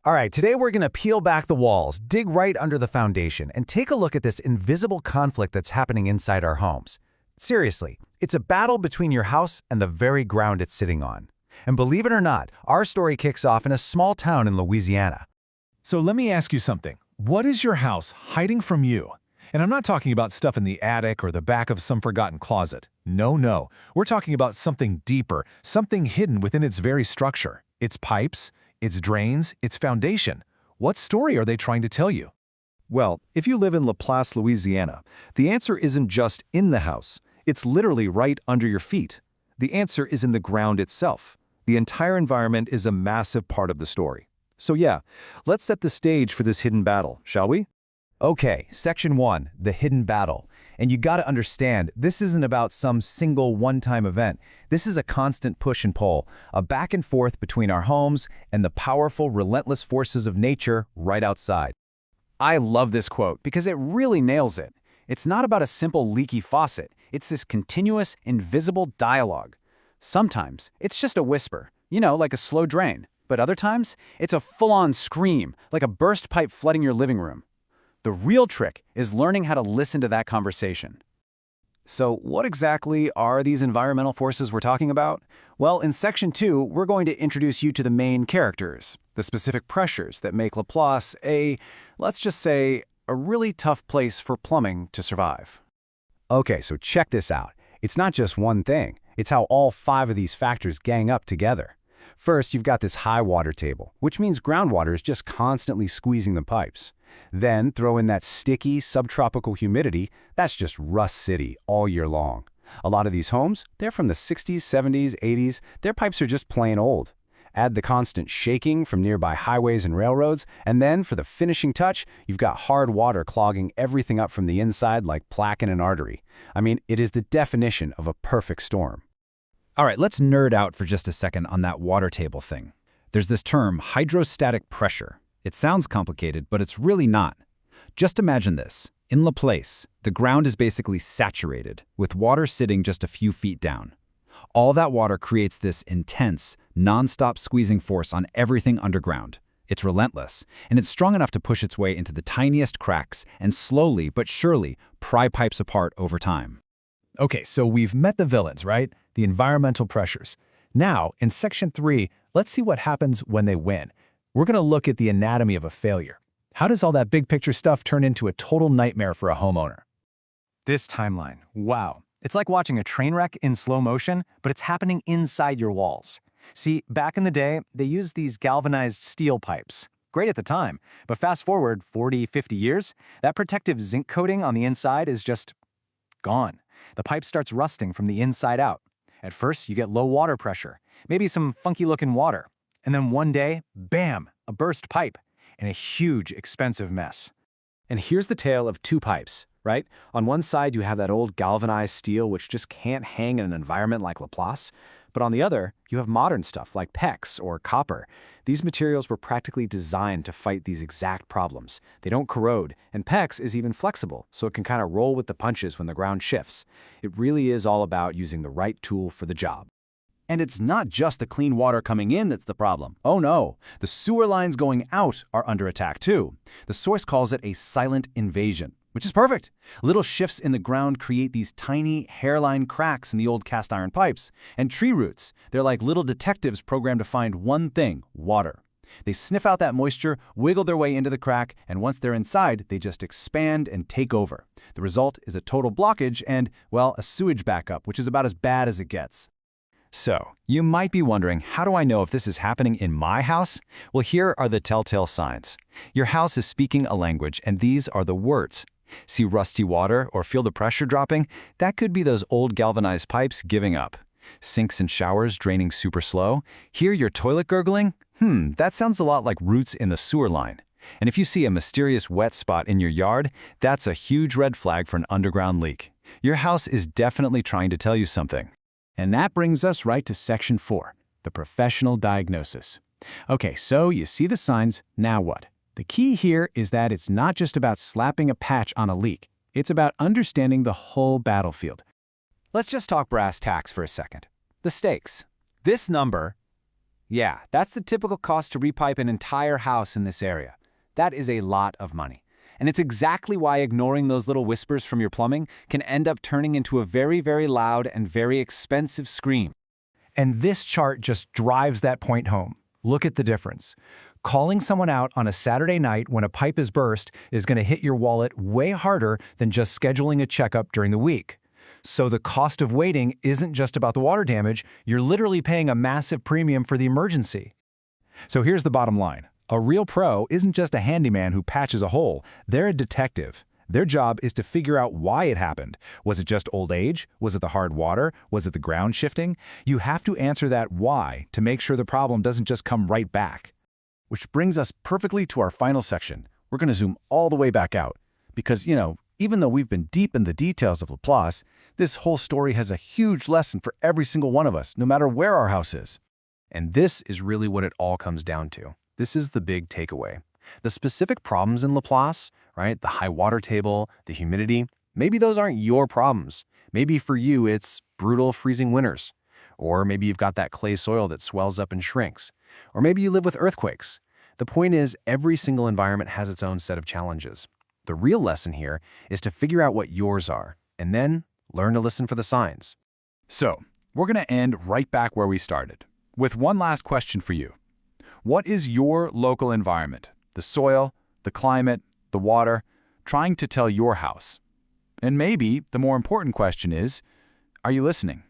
All right, today we're going to peel back the walls, dig right under the foundation, and take a look at this invisible conflict that's happening inside our homes. Seriously, it's a battle between your house and the very ground it's sitting on. And believe it or not, our story kicks off in a small town in Louisiana. So let me ask you something. What is your house hiding from you? And I'm not talking about stuff in the attic or the back of some forgotten closet. No. We're talking about something deeper, something hidden within its very structure. Its pipes, its drains, its foundation. What story are they trying to tell you? Well, if you live in Laplace, Louisiana, the answer isn't just in the house. It's literally right under your feet. The answer is in the ground itself. The entire environment is a massive part of the story. So yeah, let's set the stage for this hidden battle, shall we? Okay, Section 1, the hidden battle. And you gotta understand, this isn't about some single one-time event. This is a constant push and pull, a back and forth between our homes and the powerful, relentless forces of nature right outside. I love this quote because it really nails it. It's not about a simple leaky faucet. It's this continuous, invisible dialogue. Sometimes it's just a whisper, like a slow drain. But other times, it's a full-on scream, like a burst pipe flooding your living room. The real trick is learning how to listen to that conversation. So what exactly are these environmental forces we're talking about? Well, in Section 2, we're going to introduce you to the main characters, the specific pressures that make Laplace let's just say, a really tough place for plumbing to survive. Okay, so check this out. It's not just one thing. It's how all 5 of these factors gang up together. First, you've got this high water table, which means groundwater is just constantly squeezing the pipes. Then throw in that sticky, subtropical humidity. That's just rust city all year long. A lot of these homes, they're from the 60s, 70s, 80s. Their pipes are just plain old. Add the constant shaking from nearby highways and railroads, and then for the finishing touch, you've got hard water clogging everything up from the inside like plaque in an artery. I mean, it is the definition of a perfect storm. All right, let's nerd out for just a second on that water table thing. There's this term, hydrostatic pressure. It sounds complicated, but it's really not. Just imagine this. In Laplace, the ground is basically saturated, with water sitting just a few feet down. All that water creates this intense, non-stop squeezing force on everything underground. It's relentless, and it's strong enough to push its way into the tiniest cracks and slowly but surely pry pipes apart over time. Okay, so we've met the villains, right? The environmental pressures. Now, in Section 3, let's see what happens when they win. We're going to look at the anatomy of a failure. How does all that big picture stuff turn into a total nightmare for a homeowner? This timeline, wow. It's like watching a train wreck in slow motion, but it's happening inside your walls. See, back in the day, they used these galvanized steel pipes. Great at the time, but fast forward 40, 50 years, that protective zinc coating on the inside is just gone. The pipe starts rusting from the inside out. At first, you get low water pressure, maybe some funky-looking water. And then one day, bam, a burst pipe, and a huge, expensive mess. And here's the tale of 2 pipes, right? On one side, you have that old galvanized steel which just can't hang in an environment like Laplace. But on the other, you have modern stuff like PEX or copper. These materials were practically designed to fight these exact problems. They don't corrode, and PEX is even flexible, so it can kind of roll with the punches when the ground shifts. It really is all about using the right tool for the job. And it's not just the clean water coming in that's the problem. Oh no, the sewer lines going out are under attack too. The source calls it a silent invasion, which is perfect. Little shifts in the ground create these tiny hairline cracks in the old cast iron pipes. And tree roots, they're like little detectives programmed to find one thing, water. They sniff out that moisture, wiggle their way into the crack, and once they're inside, they just expand and take over. The result is a total blockage and, well, a sewage backup, which is about as bad as it gets. So, you might be wondering, how do I know if this is happening in my house? Well, here are the telltale signs. Your house is speaking a language, and these are the words. See rusty water or feel the pressure dropping? That could be those old galvanized pipes giving up. Sinks and showers draining super slow? Hear your toilet gurgling? That sounds a lot like roots in the sewer line. And if you see a mysterious wet spot in your yard, that's a huge red flag for an underground leak. Your house is definitely trying to tell you something. And that brings us right to Section 4, the professional diagnosis. Okay, so you see the signs, now what? The key here is that it's not just about slapping a patch on a leak. It's about understanding the whole battlefield. Let's just talk brass tacks for a second. The stakes. This number Yeah, that's the typical cost to repipe an entire house in this area. That is a lot of money. And it's exactly why ignoring those little whispers from your plumbing can end up turning into a very, very loud and very expensive scream. And this chart just drives that point home. Look at the difference. Calling someone out on a Saturday night when a pipe is burst is going to hit your wallet way harder than just scheduling a checkup during the week. So the cost of waiting isn't just about the water damage, you're literally paying a massive premium for the emergency. So here's the bottom line. A real pro isn't just a handyman who patches a hole, they're a detective. Their job is to figure out why it happened. Was it just old age? Was it the hard water? Was it the ground shifting? You have to answer that why to make sure the problem doesn't just come right back. Which brings us perfectly to our final section. We're going to zoom all the way back out. Because, even though we've been deep in the details of Laplace, this whole story has a huge lesson for every single one of us, no matter where our house is. And this is really what it all comes down to. This is the big takeaway. The specific problems in Laplace, right? The high water table, the humidity, maybe those aren't your problems. Maybe for you it's brutal freezing winters. Or maybe you've got that clay soil that swells up and shrinks. Or maybe you live with earthquakes. The point is, every single environment has its own set of challenges. The real lesson here is to figure out what yours are, and then learn to listen for the signs. So, we're going to end right back where we started, with one last question for you. What is your local environment, the soil, the climate, the water, trying to tell your house? And maybe the more important question is, are you listening?